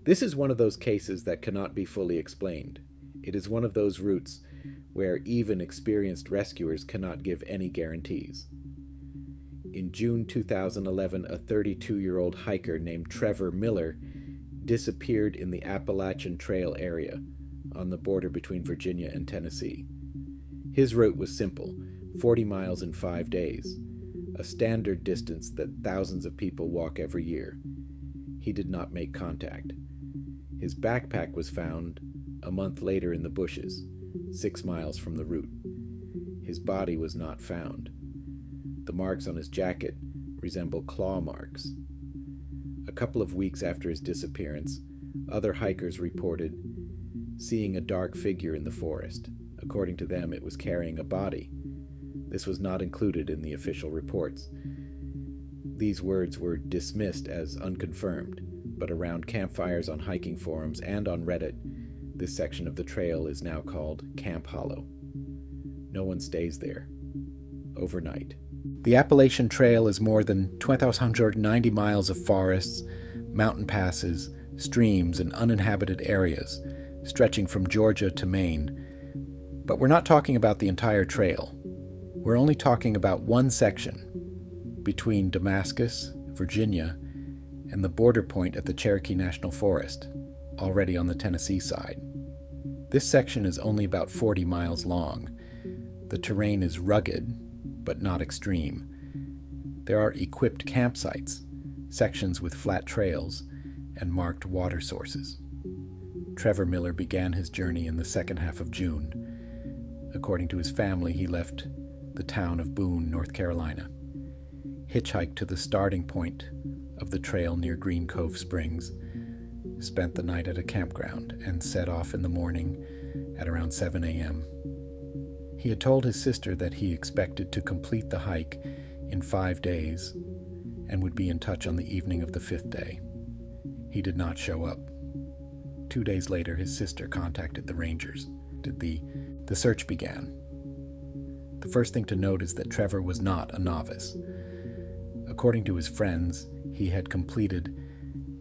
This is one of those cases that cannot be fully explained. It is one of those routes where even experienced rescuers cannot give any guarantees. In June 2011, a 32-year-old hiker named Trevor Miller disappeared in the Appalachian Trail area on the border between Virginia and Tennessee. His route was simple, 40 miles in 5 days, a standard distance that thousands of people walk every year. He did not make contact. His backpack was found a month later in the bushes, 6 miles from the route. His body was not found. The marks on his jacket resemble claw marks. A couple of weeks after his disappearance, other hikers reported seeing a dark figure in the forest. According to them, it was carrying a body. This was not included in the official reports. These words were dismissed as unconfirmed, but around campfires on hiking forums and on Reddit, this section of the trail is now called Camp Hollow. No one stays there overnight. The Appalachian Trail is more than 1,290 miles of forests, mountain passes, streams, and uninhabited areas, stretching from Georgia to Maine. But we're not talking about the entire trail. We're only talking about one section between Damascus, Virginia, and the border point at the Cherokee National Forest, already on the Tennessee side. This section is only about 40 miles long. The terrain is rugged, but not extreme. There are equipped campsites, sections with flat trails, and marked water sources. Trevor Miller began his journey in the second half of June. According to his family, he left the town of Boone, North Carolina, hitchhiked to the starting point of the trail near Green Cove Springs, spent the night at a campground, and set off in the morning at around 7 a.m. He had told his sister that he expected to complete the hike in 5 days and would be in touch on the evening of the 5th day. He did not show up. 2 days later, his sister contacted the rangers. The search began. The first thing to note is that Trevor was not a novice. According to his friends, he had completed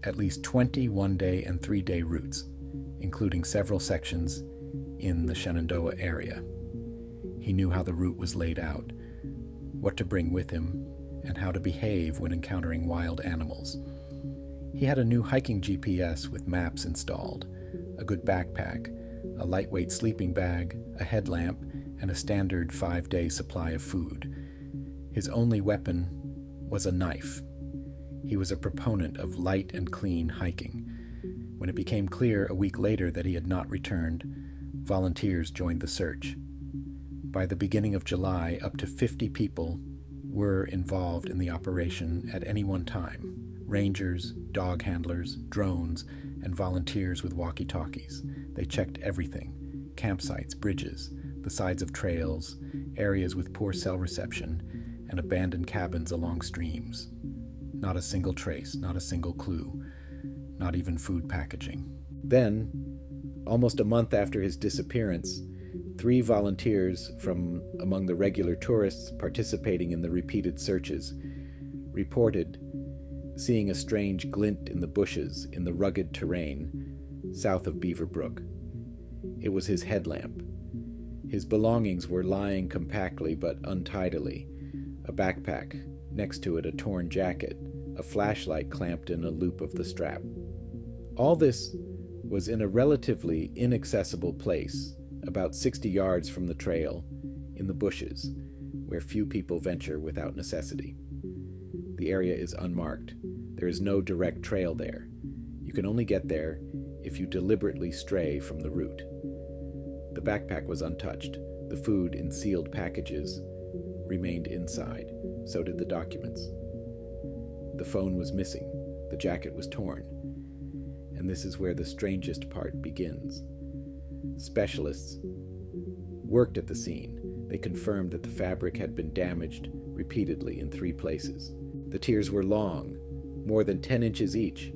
at least 20 one-day and 3-day routes, including several sections in the Shenandoah area. He knew how the route was laid out, what to bring with him, and how to behave when encountering wild animals. He had a new hiking GPS with maps installed, a good backpack, a lightweight sleeping bag, a headlamp, and a standard 5-day supply of food. His only weapon was a knife. He was a proponent of light and clean hiking. When it became clear a week later that he had not returned, volunteers joined the search. By the beginning of July, up to 50 people were involved in the operation at any one time. Rangers, dog handlers, drones, and volunteers with walkie-talkies. They checked everything: campsites, bridges, the sides of trails, areas with poor cell reception, and abandoned cabins along streams. Not a single trace, not a single clue, not even food packaging. Then, almost a month after his disappearance, 3 volunteers from among the regular tourists participating in the repeated searches reported seeing a strange glint in the bushes in the rugged terrain south of Beaver Brook. It was his headlamp. His belongings were lying compactly but untidily: a backpack, next to it a torn jacket, a flashlight clamped in a loop of the strap. All this was in a relatively inaccessible place, about 60 yards from the trail, in the bushes, where few people venture without necessity. The area is unmarked. There is no direct trail there. You can only get there if you deliberately stray from the route. The backpack was untouched. The food in sealed packages remained inside. So did the documents. The phone was missing. The jacket was torn. And this is where the strangest part begins. Specialists worked at the scene. They confirmed that the fabric had been damaged repeatedly in 3 places. The tears were long, more than 10 inches each,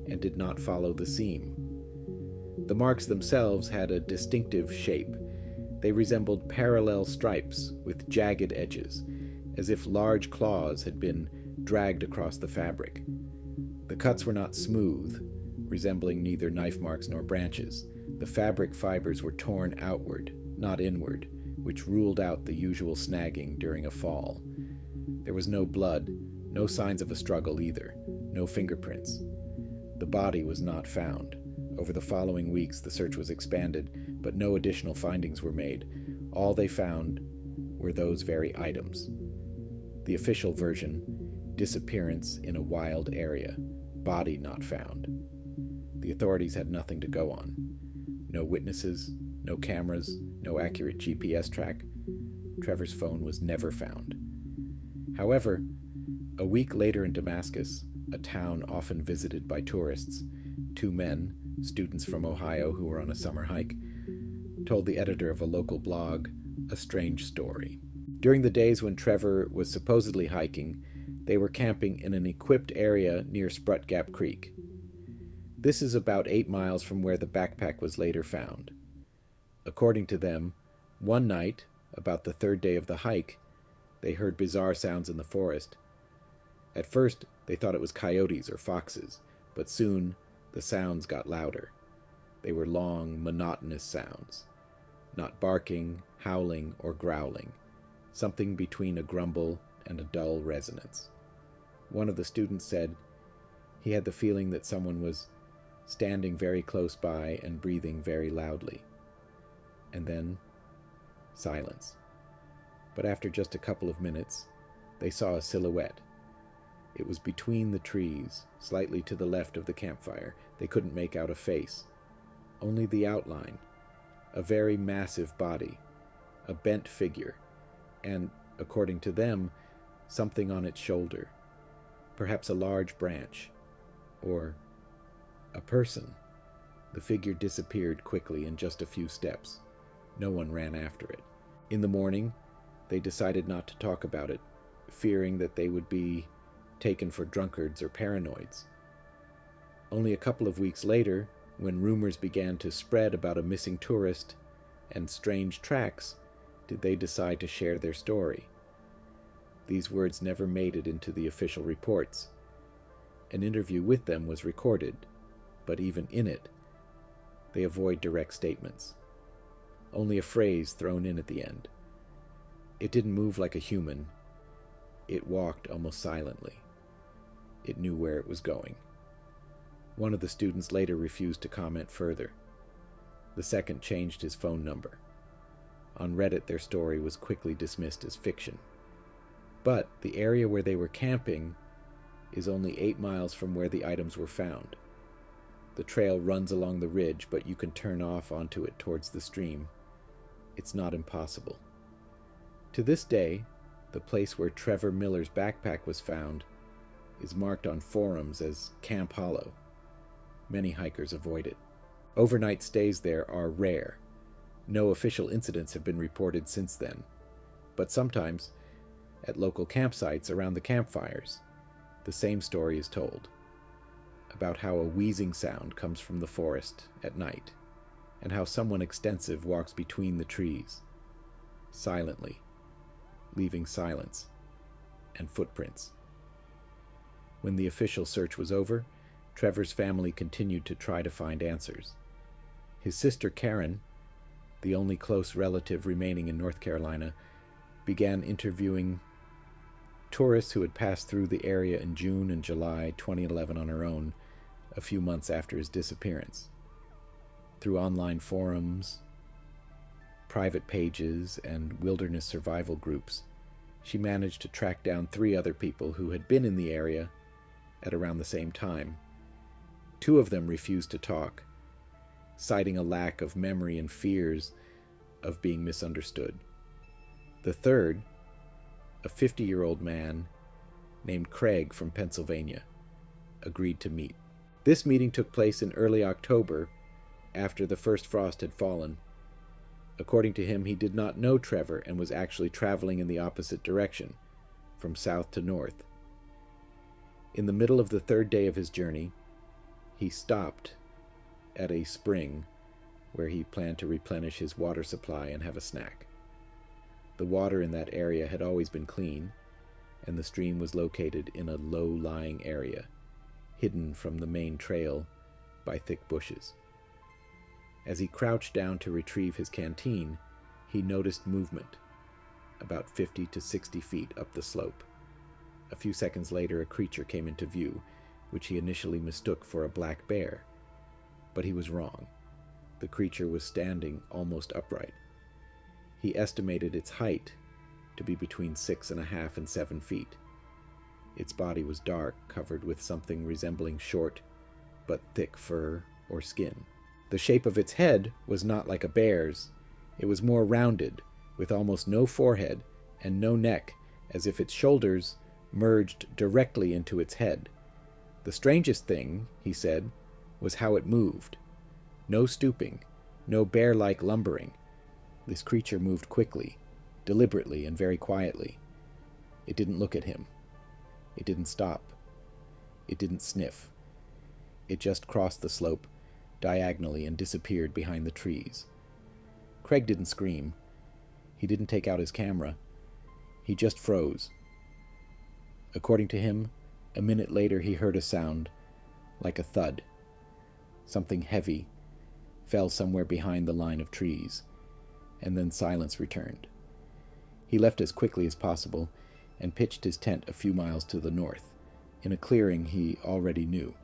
and did not follow the seam. The marks themselves had a distinctive shape. They resembled parallel stripes with jagged edges, as if large claws had been dragged across the fabric. The cuts were not smooth, resembling neither knife marks nor branches. The fabric fibers were torn outward, not inward, which ruled out the usual snagging during a fall. There was no blood, no signs of a struggle either, no fingerprints. The body was not found. Over the following weeks, the search was expanded, but no additional findings were made. All they found were those very items. The official version: disappearance in a wild area, body not found. The authorities had nothing to go on. No witnesses, no cameras, no accurate GPS track. Trevor's phone was never found. However, a week later in Damascus, a town often visited by tourists, two men, students from Ohio who were on a summer hike, told the editor of a local blog a strange story. During the days when Trevor was supposedly hiking, they were camping in an equipped area near Sprut Gap Creek. This is about 8 miles from where the backpack was later found. According to them, one night, about the 3rd day of the hike, they heard bizarre sounds in the forest. At first, they thought it was coyotes or foxes, but soon the sounds got louder. They were long, monotonous sounds, not barking, howling, or growling, something between a grumble and a dull resonance. One of the students said he had the feeling that someone was standing very close by and breathing very loudly. And then silence. But after just a couple of minutes, they saw a silhouette. It was between the trees, slightly to the left of the campfire. They couldn't make out a face, only the outline, a very massive body, a bent figure, and, according to them, something on its shoulder, perhaps a large branch, or a person. The figure disappeared quickly in just a few steps. No one ran after it. In the morning, they decided not to talk about it, fearing that they would be taken for drunkards or paranoids. Only a couple of weeks later, when rumors began to spread about a missing tourist and strange tracks, did they decide to share their story. These words never made it into the official reports. An interview with them was recorded, but even in it, they avoid direct statements. Only a phrase thrown in at the end. It didn't move like a human. It walked almost silently. It knew where it was going. One of the students later refused to comment further. The second changed his phone number. On Reddit, their story was quickly dismissed as fiction. But the area where they were camping is only 8 miles from where the items were found. The trail runs along the ridge, but you can turn off onto it towards the stream. It's not impossible. To this day, the place where Trevor Miller's backpack was found is marked on forums as Camp Hollow. Many hikers avoid it. Overnight stays there are rare. No official incidents have been reported since then, but sometimes, at local campsites around the campfires, the same story is told, about how a wheezing sound comes from the forest at night, and how someone extensive walks between the trees, silently, leaving silence and footprints. When the official search was over, Trevor's family continued to try to find answers. His sister Karen, the only close relative remaining in North Carolina, began interviewing tourists who had passed through the area in June and July 2011 on her own, a few months after his disappearance. Through online forums, private pages, and wilderness survival groups, she managed to track down 3 other people who had been in the area at around the same time. 2 of them refused to talk, citing a lack of memory and fears of being misunderstood. The third, a 50-year-old man named Craig from Pennsylvania, agreed to meet. This meeting took place in early October, after the first frost had fallen. According to him, he did not know Trevor and was actually traveling in the opposite direction, from south to north. In the middle of the 3rd day of his journey, he stopped at a spring where he planned to replenish his water supply and have a snack. The water in that area had always been clean, and the stream was located in a low-lying area, hidden from the main trail by thick bushes. As he crouched down to retrieve his canteen, he noticed movement, about 50 to 60 feet up the slope. A few seconds later, a creature came into view, which he initially mistook for a black bear. But he was wrong. The creature was standing almost upright. He estimated its height to be between 6.5 and 7 feet. Its body was dark, covered with something resembling short but thick fur or skin. The shape of its head was not like a bear's. It was more rounded, with almost no forehead and no neck, as if its shoulders merged directly into its head. The strangest thing, he said, was how it moved. No stooping, no bear-like lumbering. This creature moved quickly, deliberately, and very quietly. It didn't look at him. It didn't stop. It didn't sniff. It just crossed the slope diagonally and disappeared behind the trees. Craig didn't scream. He didn't take out his camera. He just froze. According to him, a minute later he heard a sound, like a thud. Something heavy fell somewhere behind the line of trees, and then silence returned. He left as quickly as possible and pitched his tent a few miles to the north, in a clearing he already knew.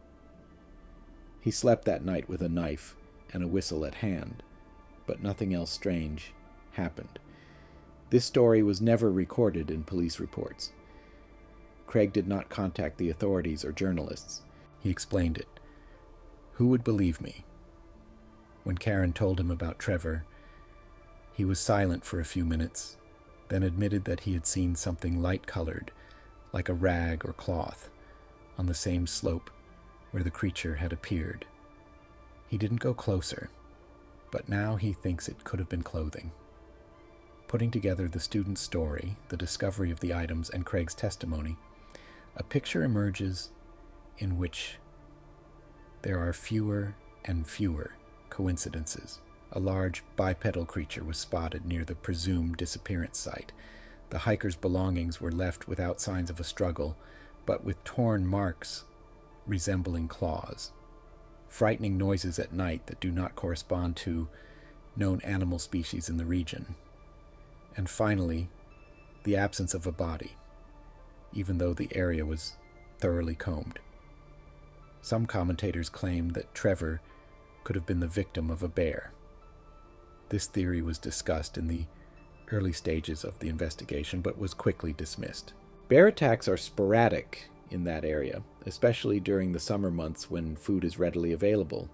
He slept that night with a knife and a whistle at hand, but nothing else strange happened. This story was never recorded in police reports. Craig did not contact the authorities or journalists. He explained it. Who would believe me? When Karen told him about Trevor, he was silent for a few minutes, then admitted that he had seen something light-colored, like a rag or cloth, on the same slope where the creature had appeared. He didn't go closer, but now he thinks it could have been clothing. Putting together the student's story, the discovery of the items, and Craig's testimony, a picture emerges in which there are fewer and fewer coincidences. A large bipedal creature was spotted near the presumed disappearance site. The hiker's belongings were left without signs of a struggle, but with torn marks resembling claws. Frightening noises at night that do not correspond to known animal species in the region. And finally, the absence of a body, even though the area was thoroughly combed. Some commentators claim that Trevor could have been the victim of a bear. This theory was discussed in the early stages of the investigation, but was quickly dismissed. Bear attacks are sporadic in that area, especially during the summer months when food is readily available.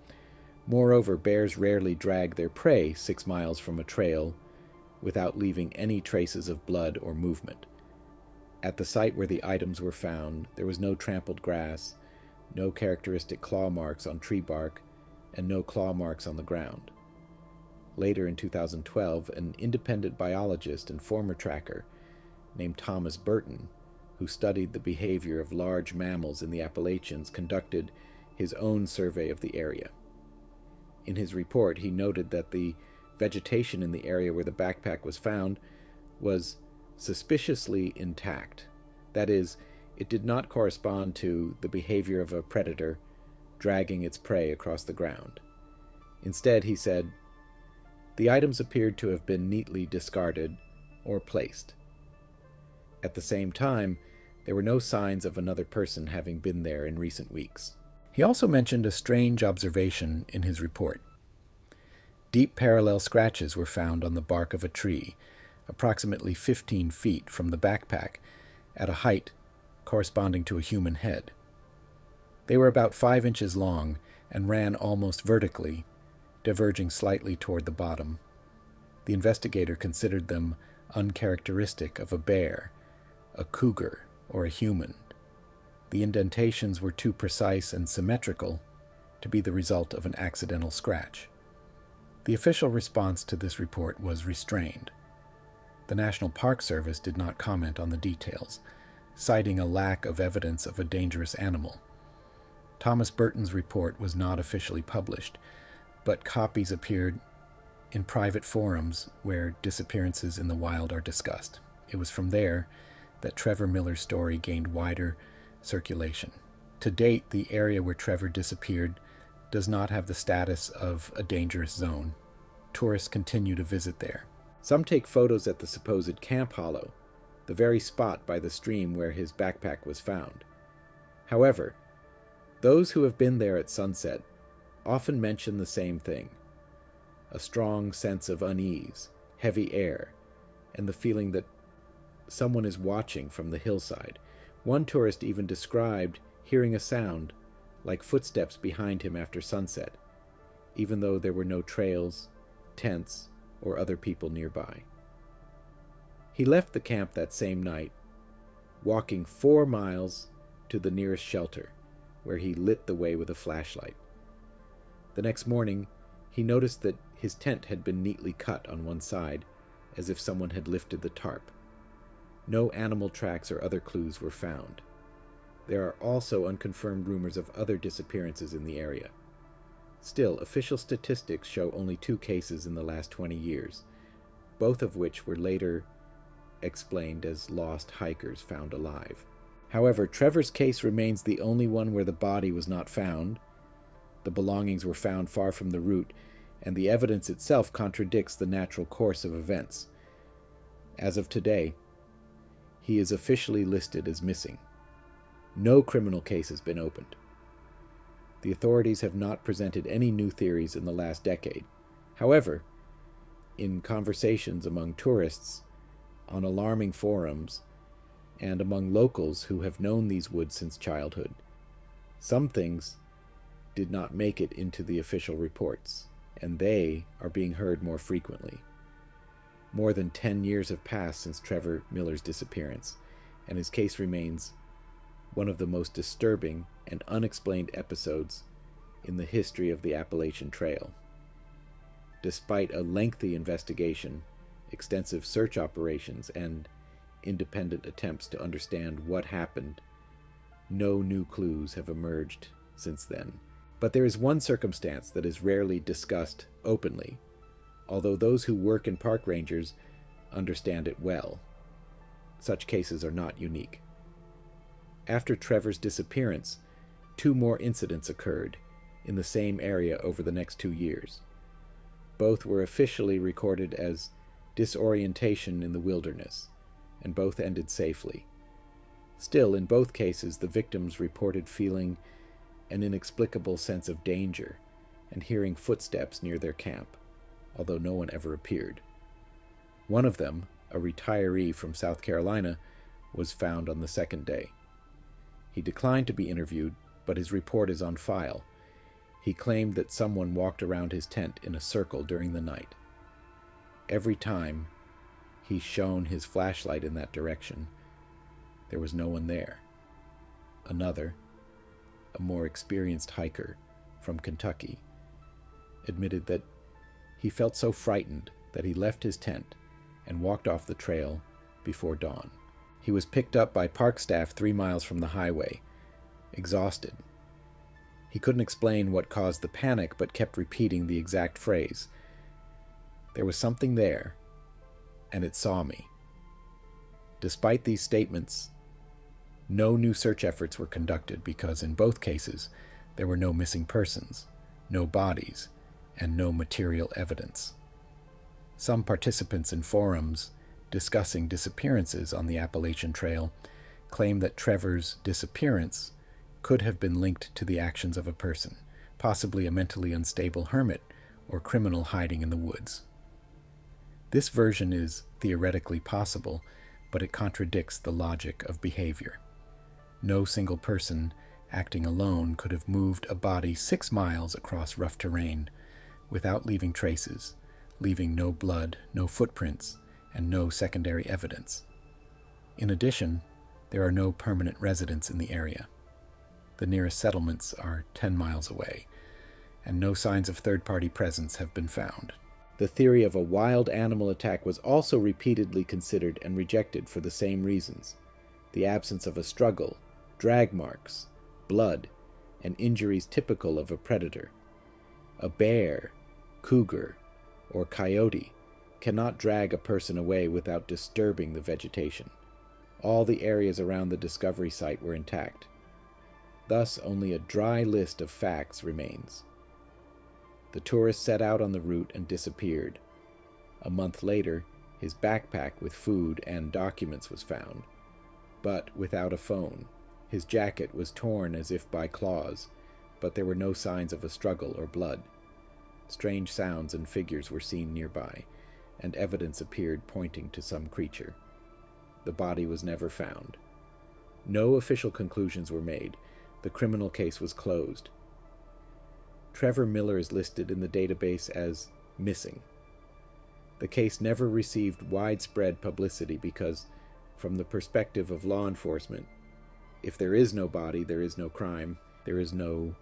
Moreover, bears rarely drag their prey 6 miles from a trail without leaving any traces of blood or movement. At the site where the items were found, there was no trampled grass, no characteristic claw marks on tree bark, and no claw marks on the ground. Later in 2012, an independent biologist and former tracker named Thomas Burton, who studied the behavior of large mammals in the Appalachians, conducted his own survey of the area. In his report, he noted that the vegetation in the area where the backpack was found was suspiciously intact. That is, it did not correspond to the behavior of a predator dragging its prey across the ground. Instead, he said, the items appeared to have been neatly discarded or placed. At the same time, there were no signs of another person having been there in recent weeks. He also mentioned a strange observation in his report. Deep parallel scratches were found on the bark of a tree, approximately 15 feet from the backpack, at a height corresponding to a human head. They were about 5 inches long and ran almost vertically, diverging slightly toward the bottom. The investigator considered them uncharacteristic of a bear, a cougar, or a human. The indentations were too precise and symmetrical to be the result of an accidental scratch. The official response to this report was restrained. The National Park Service did not comment on the details, citing a lack of evidence of a dangerous animal. Thomas Burton's report was not officially published, but copies appeared in private forums where disappearances in the wild are discussed. It was from there that Trevor Miller's story gained wider circulation. To date, the area where Trevor disappeared does not have the status of a dangerous zone. Tourists continue to visit there. Some take photos at the supposed Camp Hollow, the very spot by the stream where his backpack was found. However, those who have been there at sunset often mention the same thing: a strong sense of unease, heavy air, and the feeling that someone is watching from the hillside. One tourist even described hearing a sound like footsteps behind him after sunset, even though there were no trails, tents, or other people nearby. He left the camp that same night, walking 4 miles to the nearest shelter, where he lit the way with a flashlight. The next morning, he noticed that his tent had been neatly cut on one side, as if someone had lifted the tarp. No animal tracks or other clues were found. There are also unconfirmed rumors of other disappearances in the area. Still, official statistics show only 2 cases in the last 20 years, both of which were later explained as lost hikers found alive. However, Trevor's case remains the only one where the body was not found, the belongings were found far from the route, and the evidence itself contradicts the natural course of events. As of today, he is officially listed as missing. No criminal case has been opened. The authorities have not presented any new theories in the last decade. However, in conversations among tourists, on alarming forums, and among locals who have known these woods since childhood, some things did not make it into the official reports, and they are being heard more frequently. More than 10 years have passed since Trevor Miller's disappearance, and his case remains one of the most disturbing and unexplained episodes in the history of the Appalachian Trail. Despite a lengthy investigation, extensive search operations, and independent attempts to understand what happened, no new clues have emerged since then. But there is one circumstance that is rarely discussed openly, although those who work in park rangers understand it well. Such cases are not unique. After Trevor's disappearance, 2 more incidents occurred in the same area over the next 2 years. Both were officially recorded as disorientation in the wilderness, and both ended safely. Still, in both cases, the victims reported feeling an inexplicable sense of danger and hearing footsteps near their camp, although no one ever appeared. One of them, a retiree from South Carolina, was found on the 2nd day. He declined to be interviewed, but his report is on file. He claimed that someone walked around his tent in a circle during the night. Every time he shone his flashlight in that direction, there was no one there. Another, a more experienced hiker from Kentucky, admitted that he felt so frightened that he left his tent and walked off the trail before dawn. He was picked up by park staff 3 miles from the highway, exhausted. He couldn't explain what caused the panic, but kept repeating the exact phrase: "There was something there, and it saw me." Despite these statements, no new search efforts were conducted because in both cases there were no missing persons, no bodies, and no material evidence. Some participants in forums discussing disappearances on the Appalachian Trail claim that Trevor's disappearance could have been linked to the actions of a person, possibly a mentally unstable hermit or criminal hiding in the woods. This version is theoretically possible, but it contradicts the logic of behavior. No single person acting alone could have moved a body 6 miles across rough terrain without leaving traces, leaving no blood, no footprints, and no secondary evidence. In addition, there are no permanent residents in the area. The nearest settlements are 10 miles away, and no signs of third-party presence have been found. The theory of a wild animal attack was also repeatedly considered and rejected for the same reasons: the absence of a struggle, drag marks, blood, and injuries typical of a predator. A bear, cougar, or coyote cannot drag a person away without disturbing the vegetation. All the areas around the discovery site were intact. Thus, only a dry list of facts remains. The tourist set out on the route and disappeared. A month later, his backpack with food and documents was found, but without a phone. His jacket was torn as if by claws, but there were no signs of a struggle or blood. Strange sounds and figures were seen nearby, and evidence appeared pointing to some creature. The body was never found. No official conclusions were made. The criminal case was closed. Trevor Miller is listed in the database as missing. The case never received widespread publicity because, from the perspective of law enforcement, if there is no body, there is no crime, there is no